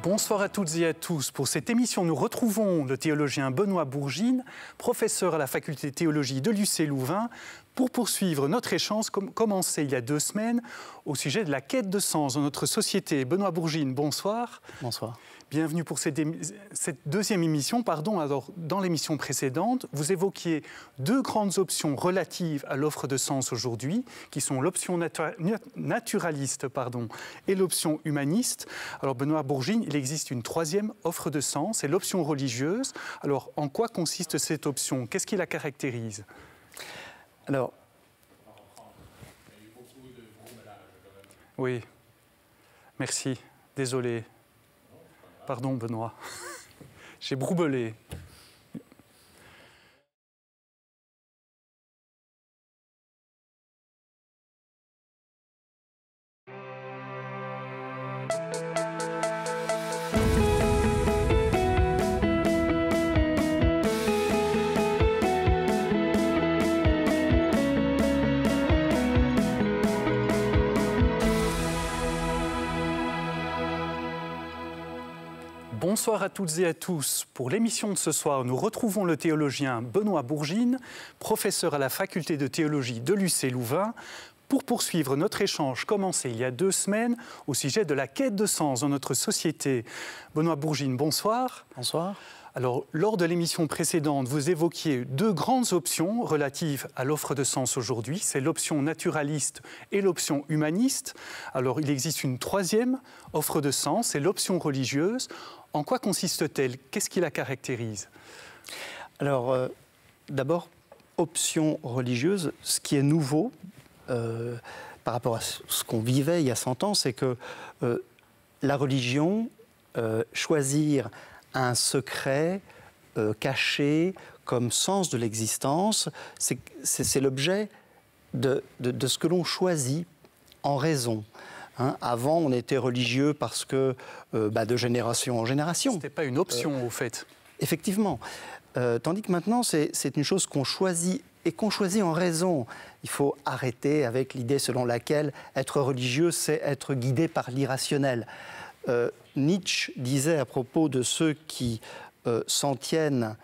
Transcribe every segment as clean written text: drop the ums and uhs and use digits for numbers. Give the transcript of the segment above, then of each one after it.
Bonsoir à toutes et à tous. Pour cette émission, nous retrouvons le théologien Benoît Bourgine, professeur à la faculté de théologie de l'UC Louvain, pour poursuivre notre échange commencé il y a 2 semaines au sujet de la quête de sens dans notre société. Benoît Bourgine, bonsoir. Bonsoir. Bienvenue pour cette deuxième émission. Alors, dans l'émission précédente, vous évoquiez 2 grandes options relatives à l'offre de sens aujourd'hui, qui sont l'option naturaliste et l'option humaniste. Alors, Benoît Bourgine, il existe une 3e offre de sens, c'est l'option religieuse. Alors, en quoi consiste cette option? Qu'est-ce qui la caractérise? Alors, oui, merci, désolé. Pardon, Benoît, j'ai broubbelé. Bonsoir à toutes et à tous. Pour l'émission de ce soir, nous retrouvons le théologien Benoît Bourgine, professeur à la faculté de théologie de l'UC Louvain, pour poursuivre notre échange commencé il y a 2 semaines au sujet de la quête de sens dans notre société. Benoît Bourgine, bonsoir. Bonsoir. Alors, lors de l'émission précédente, vous évoquiez 2 grandes options relatives à l'offre de sens aujourd'hui. C'est l'option naturaliste et l'option humaniste. Alors, il existe une 3e offre de sens, c'est l'option religieuse. En quoi consiste-t-elle? Qu'est-ce qui la caractérise? Alors, d'abord, option religieuse, ce qui est nouveau par rapport à ce qu'on vivait il y a 100 ans, c'est que la religion, choisir un secret caché comme sens de l'existence, c'est l'objet de ce que l'on choisit en raison. Avant, on était religieux parce que, de génération en génération. Ce n'était pas une option, au fait. Effectivement. Tandis que maintenant, c'est une chose qu'on choisit et qu'on choisit en raison. Il faut arrêter avec l'idée selon laquelle être religieux, c'est être guidé par l'irrationnel. Nietzsche disait à propos de ceux qui s'en tiennent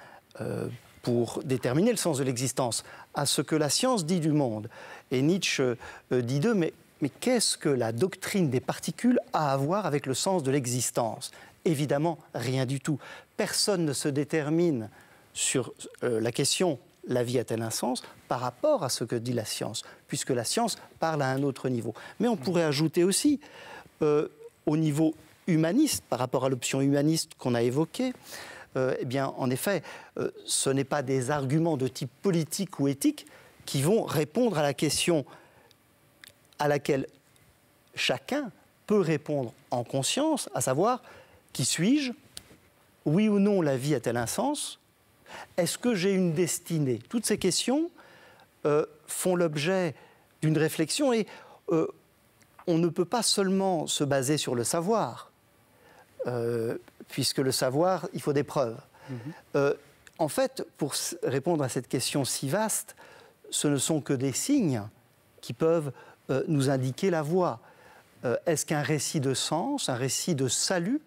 pour déterminer le sens de l'existence à ce que la science dit du monde. Et Nietzsche dit d'eux, mais qu'est-ce que la doctrine des particules a à voir avec le sens de l'existence? Évidemment, rien du tout. Personne ne se détermine sur la question « la vie a-t-elle un sens ?» par rapport à ce que dit la science, puisque la science parle à un autre niveau. Mais on pourrait ajouter aussi, au niveau humaniste, par rapport à l'option humaniste qu'on a évoquée, eh bien, en effet, ce n'est pas des arguments de type politique ou éthique qui vont répondre à la question à laquelle chacun peut répondre en conscience, à savoir, qui suis-je? Oui ou non, la vie a-t-elle un sens? Est-ce que j'ai une destinée? Toutes ces questions font l'objet d'une réflexion et on ne peut pas seulement se baser sur le savoir, puisque le savoir, il faut des preuves. En fait, pour répondre à cette question si vaste, ce ne sont que des signes qui peuvent nous indiquer la voie. Est-ce qu'un récit de sens, un récit de salut,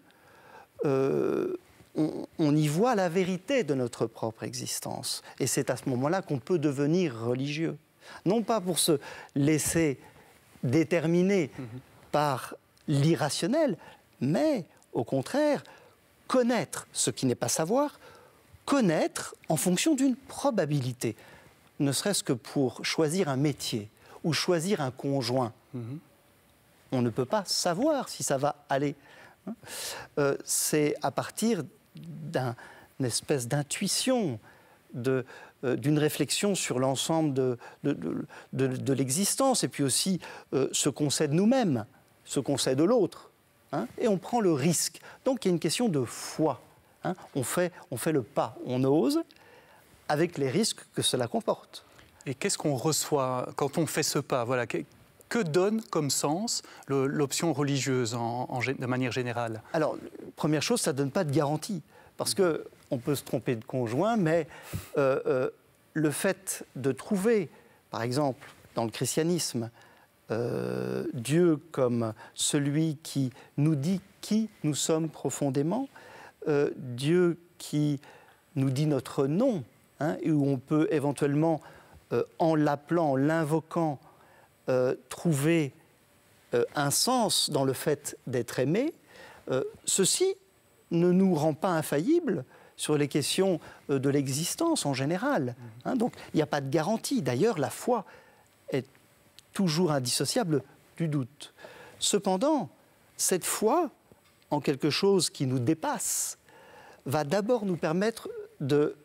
on y voit la vérité de notre propre existence? Et c'est à ce moment-là qu'on peut devenir religieux. Non pas pour se laisser déterminer par l'irrationnel, mais au contraire, connaître ce qui n'est pas savoir, connaître en fonction d'une probabilité, ne serait-ce que pour choisir un métier ou choisir un conjoint. On ne peut pas savoir si ça va aller. C'est à partir d'une espèce d'intuition, d'une réflexion sur l'ensemble de l'existence, et puis aussi ce qu'on sait de nous-mêmes, ce qu'on sait de l'autre. Et on prend le risque. Donc il y a une question de foi. On fait le pas, on ose, avec les risques que cela comporte. Et qu'est-ce qu'on reçoit quand on fait ce pas? Voilà. Que donne comme sens l'option religieuse de manière générale? Alors, première chose, ça ne donne pas de garantie. Parce qu'on peut se tromper de conjoint, mais le fait de trouver, par exemple, dans le christianisme, Dieu comme celui qui nous dit qui nous sommes profondément, Dieu qui nous dit notre nom, hein, et où on peut éventuellement, en l'appelant, en l'invoquant, trouver un sens dans le fait d'être aimé, ceci ne nous rend pas infaillibles sur les questions de l'existence en général. Hein, donc il n'y a pas de garantie. D'ailleurs, la foi est toujours indissociable du doute. Cependant, cette foi en quelque chose qui nous dépasse va d'abord nous permettre de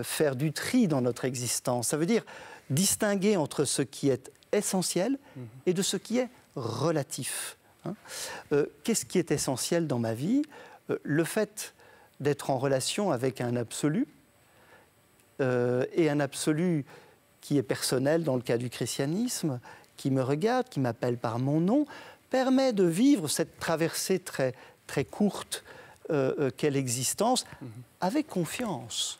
faire du tri dans notre existence. Ça veut dire distinguer entre ce qui est essentiel et de ce qui est relatif. Hein. Qu'est-ce qui est essentiel dans ma vie? Le fait d'être en relation avec un absolu, et un absolu qui est personnel dans le cas du christianisme, qui me regarde, qui m'appelle par mon nom, permet de vivre cette traversée très, très courte qu'est l'existence avec confiance.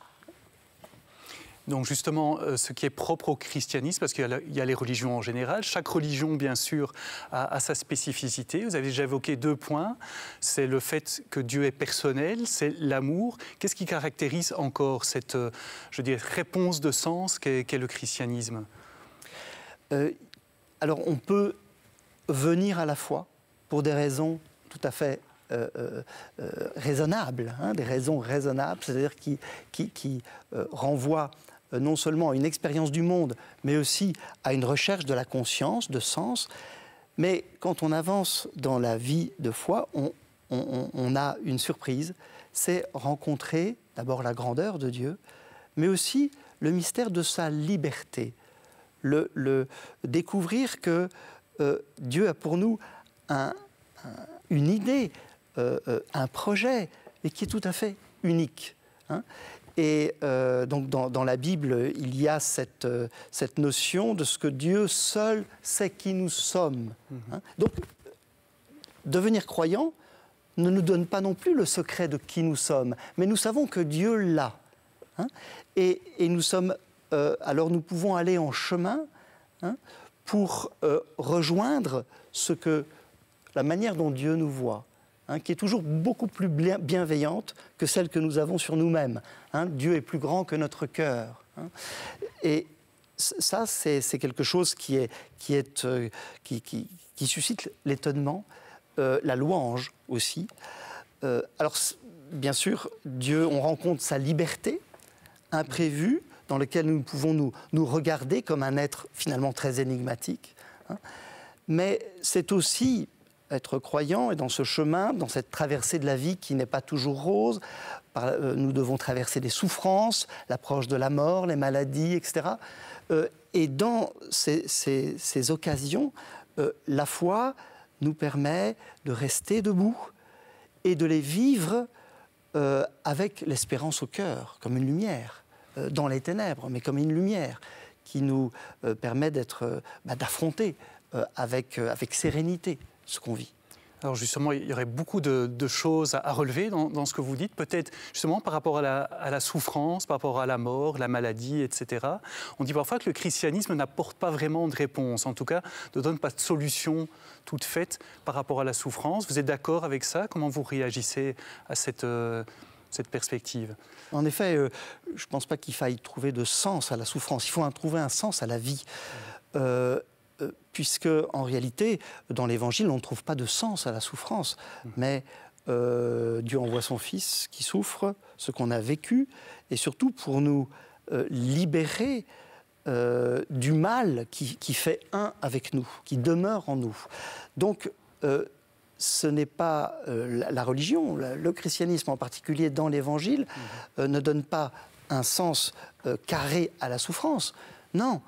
Donc justement, ce qui est propre au christianisme, parce qu'il y a les religions en général, chaque religion, bien sûr, a sa spécificité. Vous avez déjà évoqué 2 points. C'est le fait que Dieu est personnel, c'est l'amour. Qu'est-ce qui caractérise encore cette, je dirais, réponse de sens qu'est le christianisme? Alors, on peut venir à la foi pour des raisons tout à fait raisonnables, hein, des raisons raisonnables, c'est-à-dire qui renvoient non seulement à une expérience du monde, mais aussi à une recherche de la conscience, de sens. Mais quand on avance dans la vie de foi, on a une surprise, c'est rencontrer d'abord la grandeur de Dieu, mais aussi le mystère de sa liberté, le découvrir que Dieu a pour nous une idée, un projet, et qui est tout à fait unique. Hein. Et donc dans la Bible, il y a cette notion de ce que Dieu seul sait qui nous sommes. Hein. Donc, devenir croyant ne nous donne pas non plus le secret de qui nous sommes, mais nous savons que Dieu l'a. Hein. Et nous sommes, alors nous pouvons aller en chemin, hein, pour rejoindre la manière dont Dieu nous voit. Hein, qui est toujours beaucoup plus bienveillante que celle que nous avons sur nous-mêmes. Hein, Dieu est plus grand que notre cœur. Hein. Et ça, c'est quelque chose qui suscite l'étonnement, la louange aussi. Alors, bien sûr, Dieu, on rencontre sa liberté imprévue, dans laquelle nous pouvons nous regarder comme un être finalement très énigmatique. Hein. Mais c'est aussi être croyant, et dans ce chemin, dans cette traversée de la vie qui n'est pas toujours rose, nous devons traverser des souffrances, l'approche de la mort, les maladies, etc. Et dans ces occasions, la foi nous permet de rester debout et de les vivre avec l'espérance au cœur, comme une lumière, dans les ténèbres, mais comme une lumière qui nous permet d'affronter avec sérénité ce qu'on vit. Alors justement, il y aurait beaucoup de choses à relever dans ce que vous dites, peut-être justement par rapport à la souffrance, par rapport à la mort, la maladie, etc. On dit parfois que le christianisme n'apporte pas vraiment de réponse, en tout cas ne donne pas de solution toute faite par rapport à la souffrance. Vous êtes d'accord avec ça? Comment vous réagissez à cette perspective? En effet, je ne pense pas qu'il faille trouver de sens à la souffrance. Il faut trouver un sens à la vie. Puisque, en réalité, dans l'Évangile, on ne trouve pas de sens à la souffrance. Mais Dieu envoie son Fils qui souffre, ce qu'on a vécu, et surtout pour nous libérer du mal qui fait un avec nous, qui demeure en nous. Donc, ce n'est pas la religion, le christianisme en particulier dans l'Évangile, ne donne pas un sens carré à la souffrance. Non.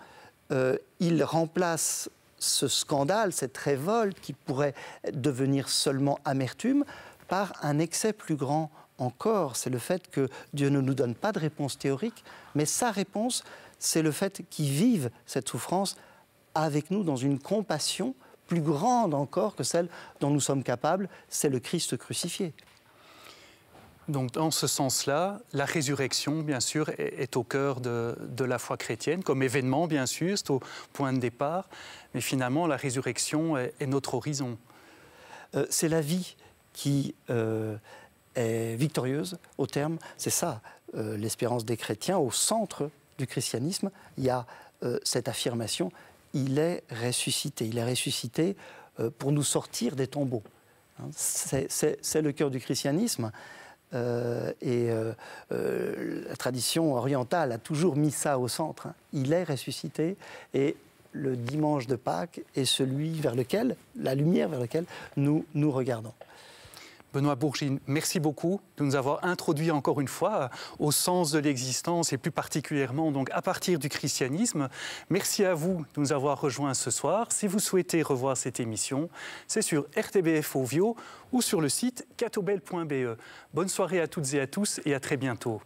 Il remplace ce scandale, cette révolte qui pourrait devenir seulement amertume, par un excès plus grand encore. C'est le fait que Dieu ne nous donne pas de réponse théorique, mais sa réponse, c'est le fait qu'il vive cette souffrance avec nous dans une compassion plus grande encore que celle dont nous sommes capables, c'est le Christ crucifié. Donc, dans ce sens-là, la résurrection, bien sûr, est au cœur de la foi chrétienne, comme événement, bien sûr, c'est au point de départ, mais finalement, la résurrection est notre horizon. C'est la vie qui est victorieuse, au terme, c'est ça, l'espérance des chrétiens. Au centre du christianisme, il y a cette affirmation, il est ressuscité pour nous sortir des tombeaux. C'est le cœur du christianisme. La tradition orientale a toujours mis ça au centre. Il est ressuscité et le dimanche de Pâques est celui vers lequel, la lumière vers laquelle nous regardons. Benoît Bourgine, merci beaucoup de nous avoir introduit encore une fois au sens de l'existence et plus particulièrement donc à partir du christianisme. Merci à vous de nous avoir rejoints ce soir. Si vous souhaitez revoir cette émission, c'est sur RTBF Ovio ou sur le site catobel.be. Bonne soirée à toutes et à tous et à très bientôt.